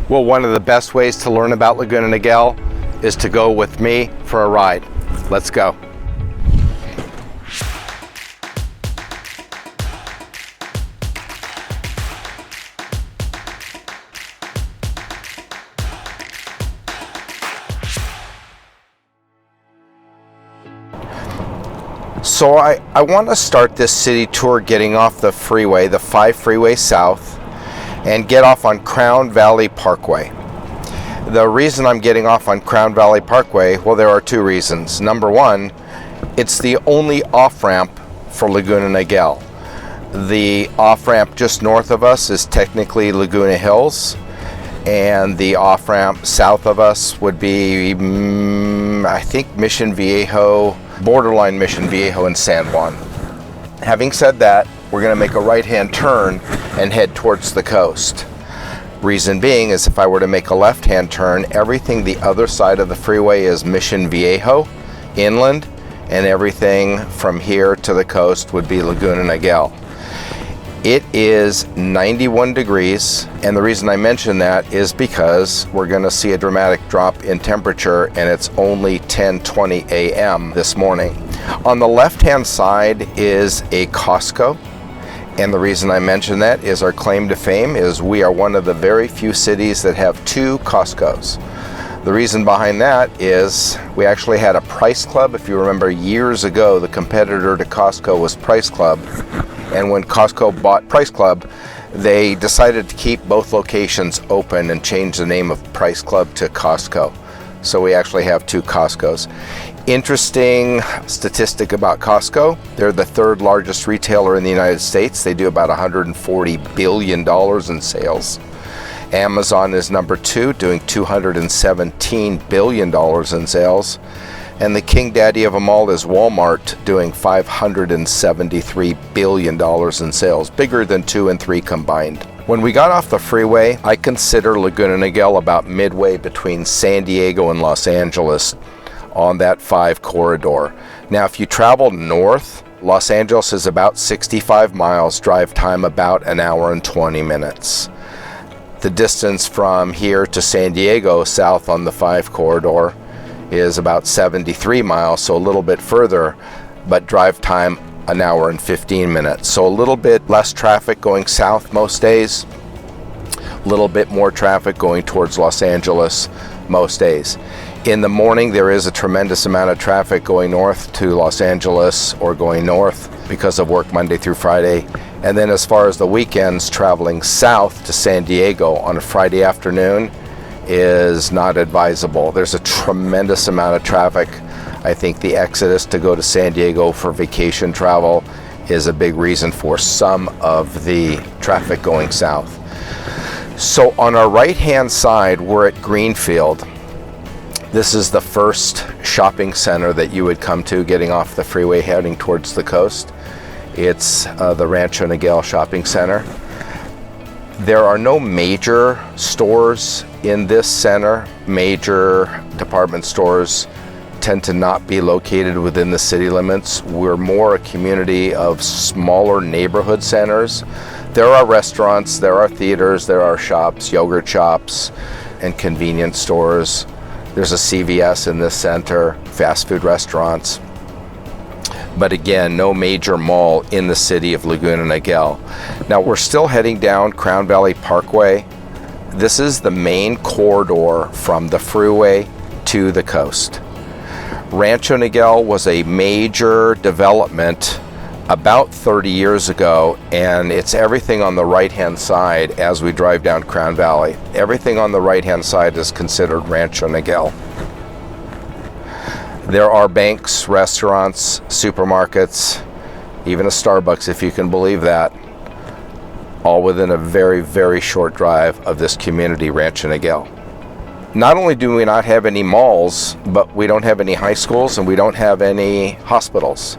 Well, one of the best ways to learn about Laguna Niguel is to go with me for a ride. Let's go. So I want to start this city tour getting off the freeway, the 5 freeway south, and get off on Crown Valley Parkway. The reason I'm getting off on Crown Valley Parkway, well, there are 2 reasons. Number 1, it's the only off-ramp for Laguna Niguel. The off-ramp just north of us is technically Laguna Hills, and the off-ramp south of us would be, I think, Mission Viejo, borderline Mission Viejo and San Juan. Having said that, we're going to make a right-hand turn and head towards the coast. Reason being is if I were to make a left-hand turn, everything the other side of the freeway is Mission Viejo, inland, and everything from here to the coast would be Laguna Niguel. It is 91 degrees, and the reason I mention that is because we're going to see a dramatic drop in temperature, and it's only 10:20 a.m. this morning. On the left-hand side is a Costco, and the reason I mention that is our claim to fame is we are one of the very few cities that have 2 Costcos. The reason behind that is we actually had a Price Club. If you remember years ago, the competitor to Costco was Price Club. And when Costco bought Price Club, they decided to keep both locations open and change the name of Price Club to Costco. So we actually have 2 Costcos. Interesting statistic about Costco, they're the 3rd largest retailer in the United States. They do about $140 billion in sales. Amazon is number 2, doing $217 billion in sales. And the king daddy of them all is Walmart, doing $573 billion in sales, bigger than 2 and 3 combined. When we got off the freeway, I consider Laguna Niguel about midway between San Diego and Los Angeles on that 5 corridor. Now, if you travel north, Los Angeles is about 65 miles, drive time about an hour and 20 minutes. The distance from here to San Diego, south on the 5 corridor, is about 73 miles, so a little bit further, but drive time an hour and 15 minutes. So a little bit less traffic going south most days, a little bit more traffic going towards Los Angeles most days. In the morning, there is a tremendous amount of traffic going north to Los Angeles or going north because of work Monday through Friday. And then as far as the weekends, traveling south to San Diego on a Friday afternoon is not advisable. There's a tremendous amount of traffic. I think the exodus to go to San Diego for vacation travel is a big reason for some of the traffic going south. So on our right-hand side, we're at Greenfield. This is the first shopping center that you would come to getting off the freeway heading towards the coast. It's the Rancho Niguel Shopping Center. There are no major stores in this center. Major department stores tend to not be located within the city limits. We're more a community of smaller neighborhood centers. There are restaurants, there are theaters, there are shops, yogurt shops, and convenience stores. There's a CVS in this center, fast food restaurants. But again, no major mall in the city of Laguna Niguel. Now we're still heading down Crown Valley Parkway. This is the main corridor from the freeway to the coast. Rancho Niguel was a major development about 30 years ago, and it's everything on the right-hand side as we drive down Crown Valley. Everything on the right-hand side is considered Rancho Niguel. There are banks, restaurants, supermarkets, even a Starbucks, if you can believe that, all within a very, very short drive of this community, Rancho Niguel. Not only do we not have any malls, but we don't have any high schools and we don't have any hospitals.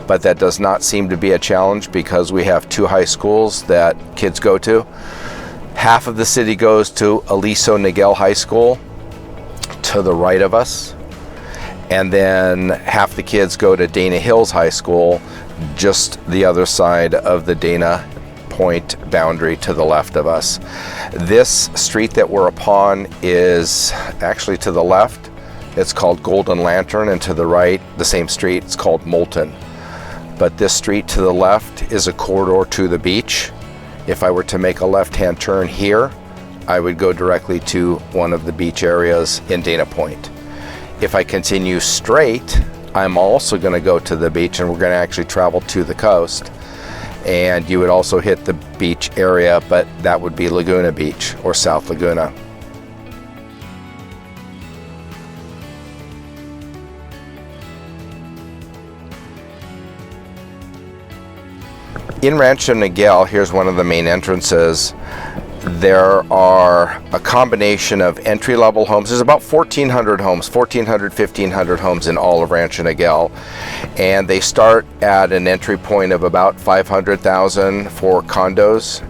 But that does not seem to be a challenge because we have 2 high schools that kids go to. Half of the city goes to Aliso Niguel High School to the right of us. And then half the kids go to Dana Hills High School, just the other side of the Dana Point boundary to the left of us. This street that we're upon is actually to the left. It's called Golden Lantern, and to the right, the same street, it's called Moulton. But this street to the left is a corridor to the beach. If I were to make a left-hand turn here, I would go directly to one of the beach areas in Dana Point. If I continue straight, I'm also going to go to the beach, and we're going to actually travel to the coast. And you would also hit the beach area, but that would be Laguna Beach or South Laguna. In Rancho Niguel, here's one of the main entrances. There are a combination of entry-level homes. There's about 1,400 homes, 1,500 homes in all of Rancho Niguel. And they start at an entry point of about $500,000 for condos.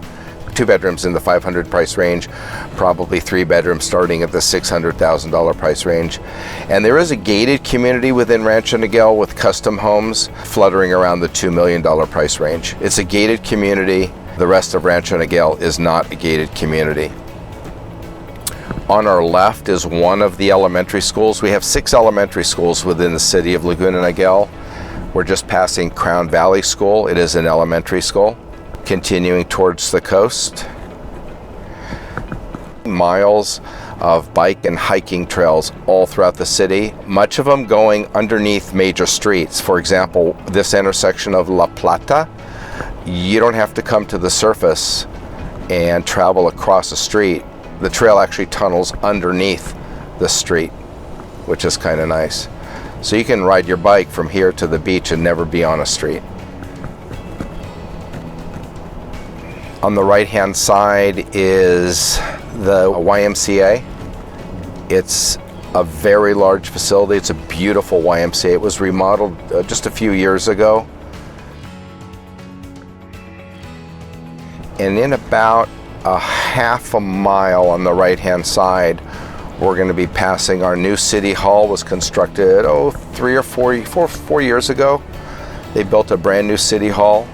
2 bedrooms in the $500,000 price range, probably 3 bedrooms starting at the $600,000 price range. And there is a gated community within Rancho Niguel with custom homes fluttering around the $2 million price range. It's a gated community. The rest of Rancho Niguel is not a gated community. On our left is one of the elementary schools. We have 6 elementary schools within the city of Laguna Niguel. We're just passing Crown Valley School. It is an elementary school. Continuing towards the coast. Miles of bike and hiking trails all throughout the city, much of them going underneath major streets. For example, this intersection of La Plata, you don't have to come to the surface and travel across the street. The trail actually tunnels underneath the street, which is kind of nice. So you can ride your bike from here to the beach and never be on a street. On the right-hand side is the YMCA. It's a very large facility. It's a beautiful YMCA. It was remodeled just a few years ago. And in about a half a mile on the right-hand side, we're going to be passing our new city hall. Was constructed 3 or 4 years ago. They built a brand new city hall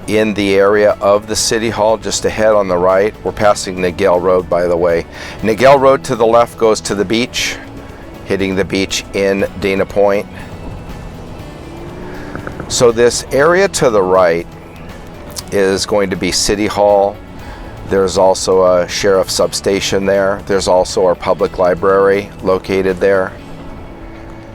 in the area of the city hall. Just ahead on the right, we're passing Niguel Road, by the way. Niguel Road to the left goes to the beach, hitting the beach in Dana Point. So this area to the right is going to be City Hall. There's also a sheriff substation there. There's also our public library located there.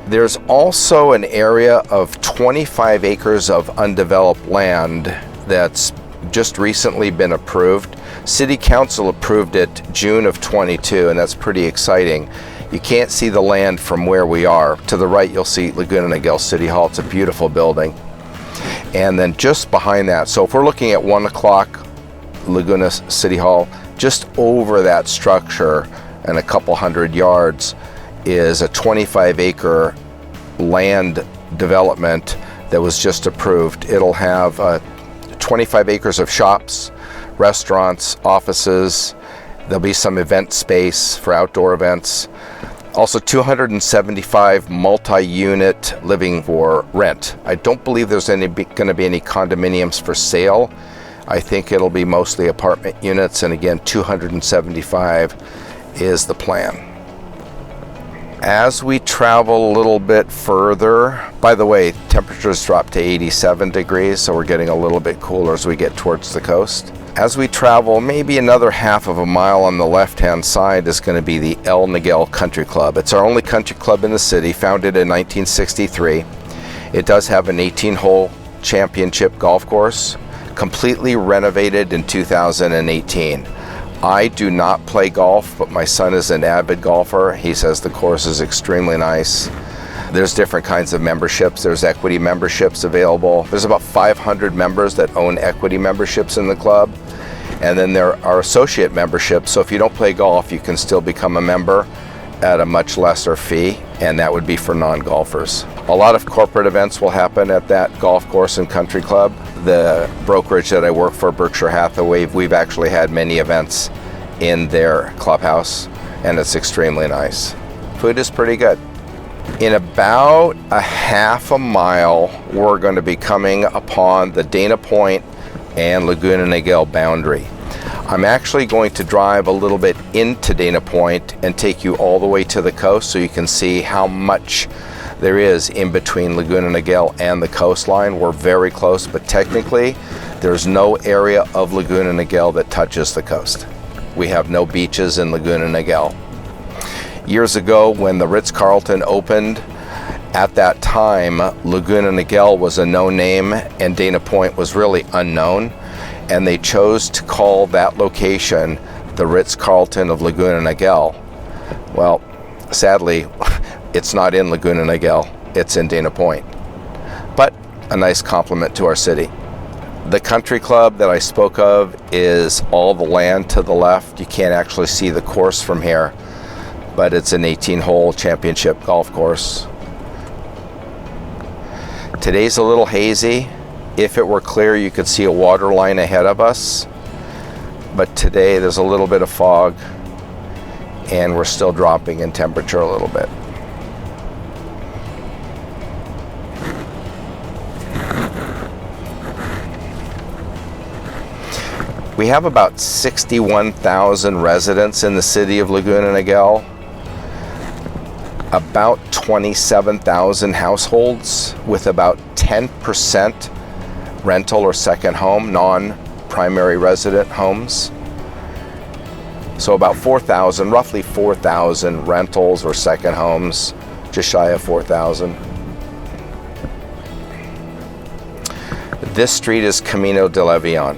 There's also an area of 25 acres of undeveloped land that's just recently been approved. City Council approved it June of 22, and that's pretty exciting. You can't see the land from where we are. To the right, you'll see Laguna Niguel City Hall. It's a beautiful building. And then just behind that, so if we're looking at 1 o'clock, Laguna City Hall, just over that structure and a couple hundred yards is a 25-acre land development that was just approved. It'll have 25 acres of shops, restaurants, offices. There'll be some event space for outdoor events. Also 275 multi-unit living for rent. I don't believe there's going to be any condominiums for sale. I think it'll be mostly apartment units, and again, 275 is the plan. As we travel a little bit further, by the way, temperatures drop to 87 degrees, so we're getting a little bit cooler as we get towards the coast. As we travel, maybe another half of a mile on the left-hand side is going to be the El Niguel Country Club. It's our only country club in the city, founded in 1963. It does have an 18-hole championship golf course, completely renovated in 2018. I do not play golf, but my son is an avid golfer. He says the course is extremely nice. There's different kinds of memberships. There's equity memberships available. There's about 500 members that own equity memberships in the club. And then there are associate memberships. So if you don't play golf, you can still become a member at a much lesser fee, and that would be for non-golfers. A lot of corporate events will happen at that golf course and country club. The brokerage that I work for, Berkshire Hathaway, we've actually had many events in their clubhouse, and it's extremely nice. Food is pretty good. In about a half a mile, we're going to be coming upon the Dana Point and Laguna Niguel boundary. I'm actually going to drive a little bit into Dana Point and take you all the way to the coast so you can see how much there is in between Laguna Niguel and the coastline. We're very close, but technically there's no area of Laguna Niguel that touches the coast. We have no beaches in Laguna Niguel. Years ago, when the Ritz-Carlton opened, at that time Laguna Niguel was a known name and Dana Point was really unknown, and they chose to call that location the Ritz-Carlton of Laguna Niguel. Well, sadly, it's not in Laguna Niguel, it's in Dana Point. But a nice compliment to our city. The country club that I spoke of is all the land to the left. You can't actually see the course from here, but it's an 18-hole championship golf course. Today's a little hazy. If it were clear, you could see a water line ahead of us, but today there's a little bit of fog and we're still dropping in temperature a little bit. We have about 61,000 residents in the city of Laguna Niguel, about 27,000 households with about 10% rental or second home, non-primary resident homes. So about 4,000, roughly 4,000 rentals or second homes, just shy of 4,000. This street is Camino de Levion.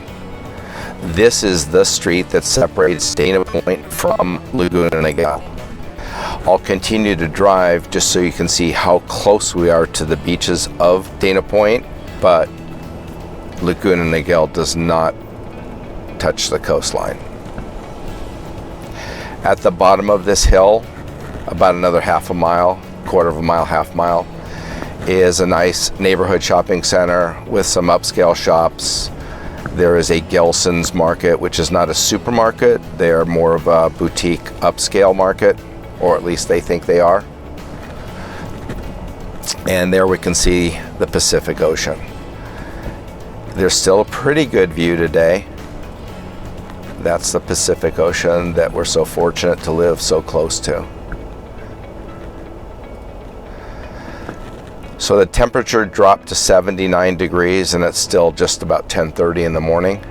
This is the street that separates Dana Point from Laguna Niguel. I'll continue to drive just so you can see how close we are to the beaches of Dana Point, but Laguna Niguel does not touch the coastline. At the bottom of this hill, about another half a mile, quarter of a mile, half mile, is a nice neighborhood shopping center with some upscale shops. There is a Gelson's market, which is not a supermarket. They are more of a boutique upscale market, or at least they think they are. And there we can see the Pacific Ocean. There's still a pretty good view today. That's the Pacific Ocean that we're so fortunate to live so close to. So the temperature dropped to 79 degrees and it's still just about 10:30 in the morning.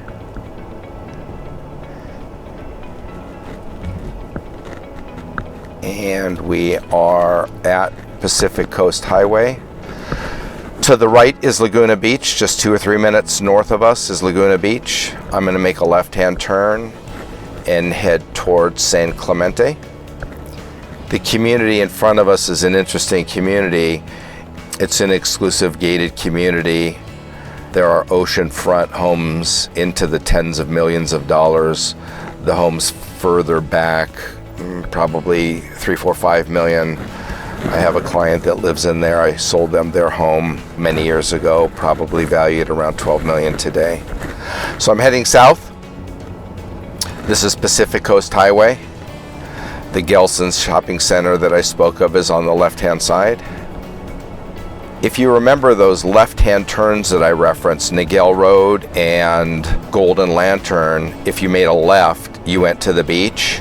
And we are at Pacific Coast Highway. To the right is Laguna Beach. Just 2 or 3 minutes north of us is Laguna Beach. I'm going to make a left-hand turn and head towards San Clemente. The community in front of us is an interesting community. It's an exclusive gated community. There are oceanfront homes into the tens of millions of dollars. The homes further back, probably 3, 4, 5 million. I have a client that lives in there. I sold them their home many years ago, probably valued around 12 million today. So I'm heading south. This is Pacific Coast Highway. The Gelson's shopping center that I spoke of is on the left-hand side. If you remember those left-hand turns that I referenced, Niguel Road and Golden Lantern, if you made a left, you went to the beach,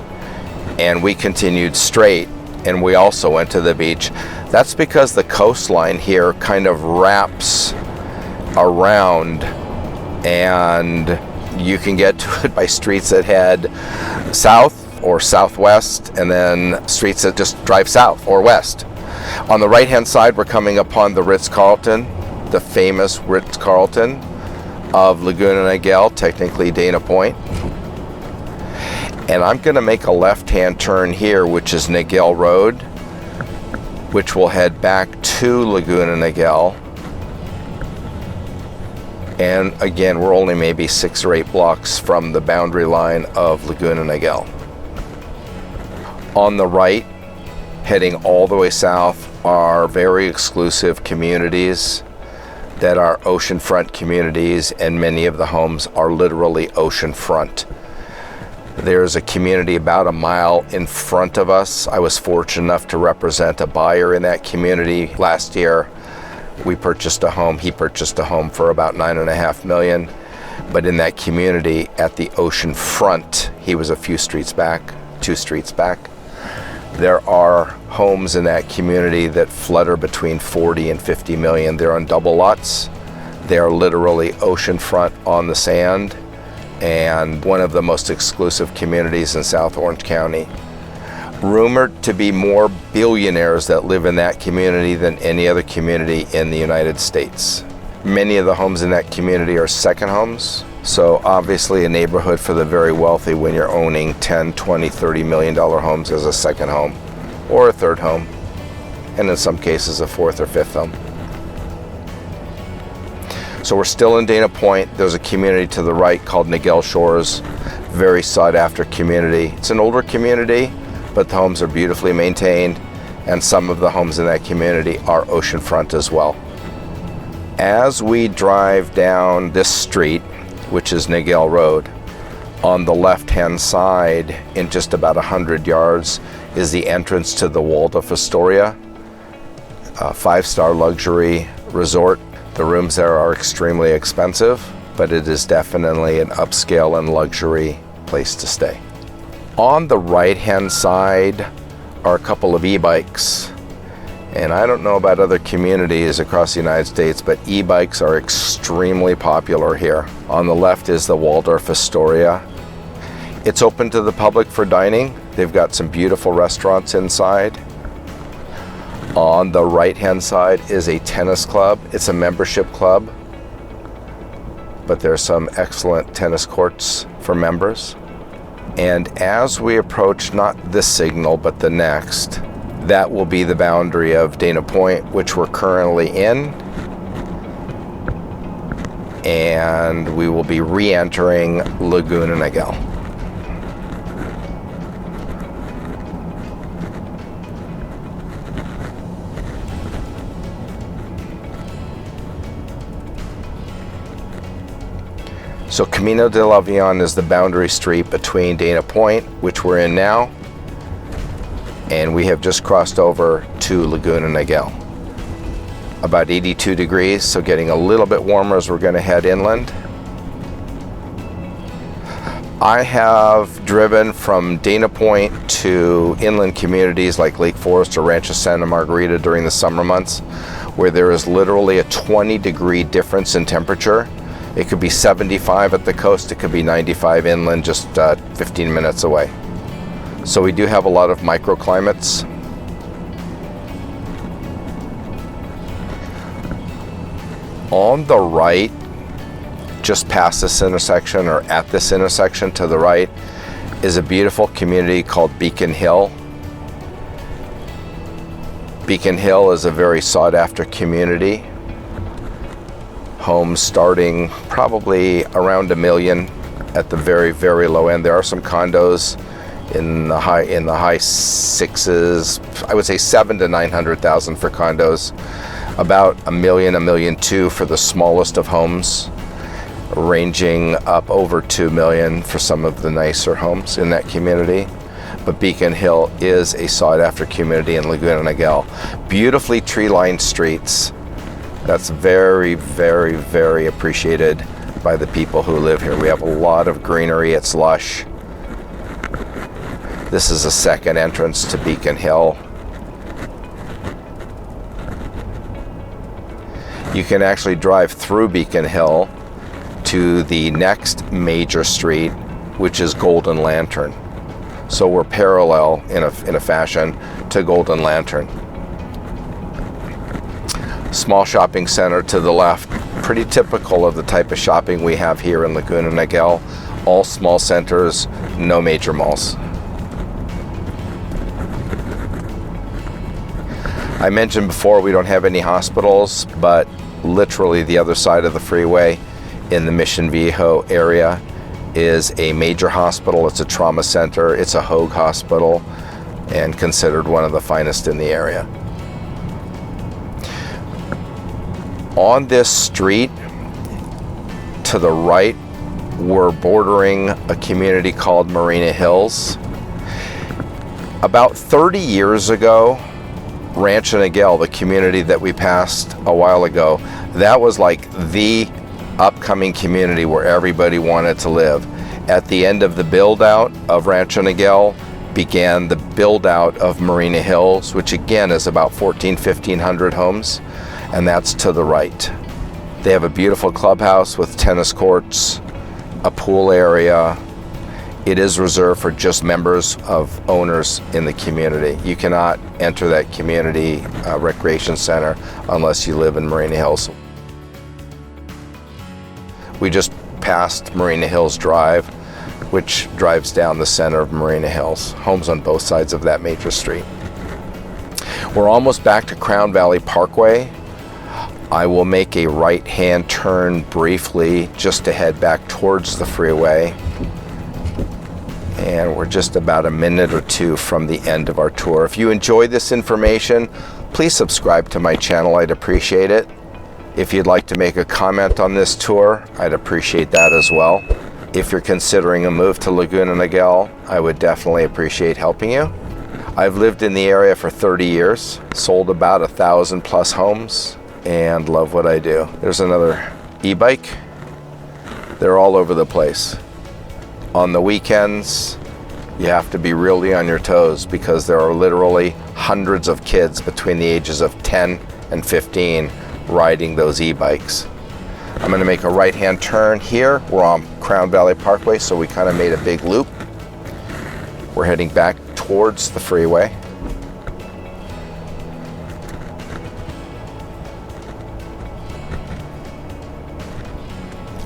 and we continued straight, and we also went to the beach. That's because the coastline here kind of wraps around, and you can get to it by streets that head south or southwest, and then streets that just drive south or west. On the right-hand side, we're coming upon the Ritz-Carlton, the famous Ritz-Carlton of Laguna Niguel, technically Dana Point. And I'm going to make a left-hand turn here, which is Niguel Road, which will head back to Laguna Niguel. And again, we're only maybe 6 or 8 blocks from the boundary line of Laguna Niguel. On the right, heading all the way south, are very exclusive communities that are oceanfront communities, and many of the homes are literally oceanfront. There's a community about a mile in front of us. I was fortunate enough to represent a buyer in that community last year. We purchased a home. He purchased a home for about $9.5 million. But in that community at the ocean front, he was a few streets back, 2 streets back. There are homes in that community that flutter between 40 and 50 million. They're on double lots. They are literally oceanfront on the sand, and one of the most exclusive communities in South Orange County. Rumored to be more billionaires that live in that community than any other community in the United States. Many of the homes in that community are second homes, so obviously a neighborhood for the very wealthy when you're owning 10, 20, $30 million homes as a second home or a third home, and in some cases a fourth or fifth home. So we're still in Dana Point. There's a community to the right called Niguel Shores, very sought after community. It's an older community, but the homes are beautifully maintained, and some of the homes in that community are oceanfront as well. As we drive down this street, which is Niguel Road, on the left-hand side, in just about 100 yards, is the entrance to the Waldorf Astoria, a 5-star luxury resort. The rooms there are extremely expensive, but it is definitely an upscale and luxury place to stay. On the right-hand side are a couple of e-bikes. And I don't know about other communities across the United States, but e-bikes are extremely popular here. On the left is the Waldorf Astoria. It's open to the public for dining. They've got some beautiful restaurants inside. On the right-hand side is a tennis club. It's a membership club, but there's some excellent tennis courts for members. And as we approach not this signal, but the next, that will be the boundary of Dana Point, which we're currently in. And we will be re-entering Laguna Niguel. So Camino del Avion is the boundary street between Dana Point, which we're in now, and we have just crossed over to Laguna Niguel. About 82 degrees, so getting a little bit warmer as we're going to head inland. I have driven from Dana Point to inland communities like Lake Forest or Rancho Santa Margarita during the summer months, where there is literally a 20-degree difference in temperature. It could be 75 at the coast, it could be 95 inland, just 15 minutes away. So we do have a lot of microclimates. On the right, just past this intersection, or at this intersection to the right, is a beautiful community called Beacon Hill. Beacon Hill is a very sought after community. Homes starting probably around $1 million at the very, very low end. There are some condos in the high sixes. I would say $700,000 to $900,000 for condos. About $1 million, $1.2 million for the smallest of homes, ranging up over $2 million for some of the nicer homes in that community. But Beacon Hill is a sought-after community in Laguna Niguel. Beautifully tree-lined streets. That's very, very, very appreciated by the people who live here. We have a lot of greenery. It's lush. This is a second entrance to Beacon Hill. You can actually drive through Beacon Hill to the next major street, which is Golden Lantern. So we're parallel in a fashion to Golden Lantern. Small shopping center to the left, pretty typical of the type of shopping we have here in Laguna Niguel. All small centers, no major malls. I mentioned before we don't have any hospitals, but literally the other side of the freeway in the Mission Viejo area is a major hospital. It's a trauma center. It's a Hoag hospital and considered one of the finest in the area. On this street to the right, we're bordering a community called Marina Hills. About 30 years ago, Rancho Niguel, the community that we passed a while ago, that was like the upcoming community where everybody wanted to live. At the end of the build out of Rancho Niguel began the build out of Marina Hills, which again is about 1,500 homes, and that's to the right. They have a beautiful clubhouse with tennis courts, a pool area. It is reserved for just members of owners in the community. You cannot enter that community recreation center unless you live in Marina Hills. We just passed Marina Hills Drive, which drives down the center of Marina Hills. Homes on both sides of that major street. We're almost back to Crown Valley Parkway. I will make a right-hand turn briefly just to head back towards the freeway. And we're just about a minute or two from the end of our tour. If you enjoyed this information, please subscribe to my channel. I'd appreciate it. If you'd like to make a comment on this tour, I'd appreciate that as well. If you're considering a move to Laguna Niguel, I would definitely appreciate helping you. I've lived in the area for 30 years, sold about 1,000 plus homes, and love what I do. There's another e-bike. They're all over the place. On the weekends, you have to be really on your toes because there are literally hundreds of kids between the ages of 10 and 15 riding those e-bikes. I'm going to make a right-hand turn here. We're on Crown Valley Parkway, so we kind of made a big loop. We're heading back towards the freeway.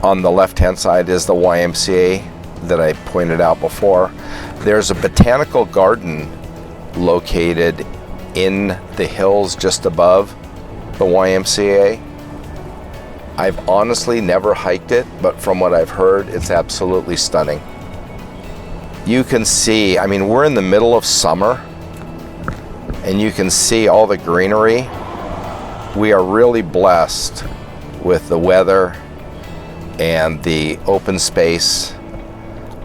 On the left-hand side is the YMCA that I pointed out before. There's a botanical garden located in the hills just above the YMCA. I've honestly never hiked it, but from what I've heard, it's absolutely stunning. You can see, I mean, we're in the middle of summer, and you can see all the greenery. We are really blessed with the weather and the open space.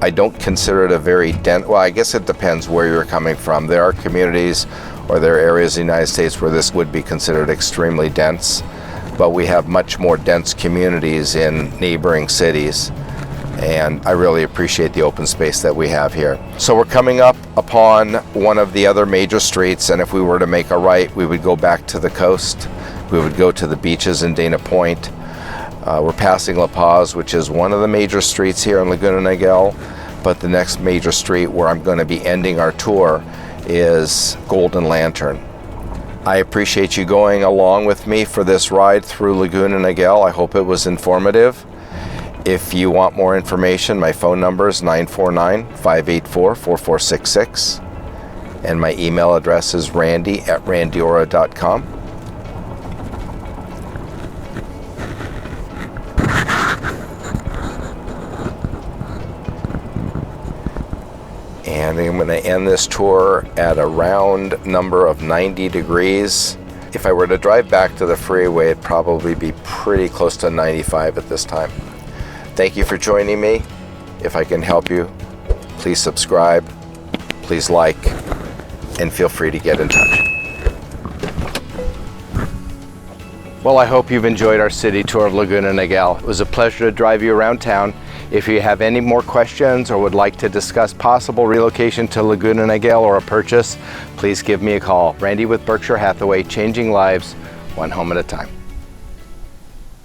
I don't consider it a very dense, well, I guess it depends where you're coming from. There are communities or there are areas in the United States where this would be considered extremely dense, but we have much more dense communities in neighboring cities, and I really appreciate the open space that we have here. So we're coming up upon one of the other major streets, and if we were to make a right, we would go back to the coast. We would go to the beaches in Dana Point. We're passing La Paz, which is one of the major streets here in Laguna Niguel, but the next major street where I'm going to be ending our tour is Golden Lantern. I appreciate you going along with me for this ride through Laguna Niguel. I hope it was informative. If you want more information, my phone number is 949-584-4466, and my email address is randy@randyora.com. And I'm going to end this tour at a round number of 90 degrees. If I were to drive back to the freeway, it'd probably be pretty close to 95 at this time. Thank you for joining me. If I can help you, please subscribe, please like, and feel free to get in touch. Well, I hope you've enjoyed our city tour of Laguna Niguel. It was a pleasure to drive you around town. If you have any more questions or would like to discuss possible relocation to Laguna Niguel or a purchase, please give me a call. Randy with Berkshire Hathaway, changing lives one home at a time.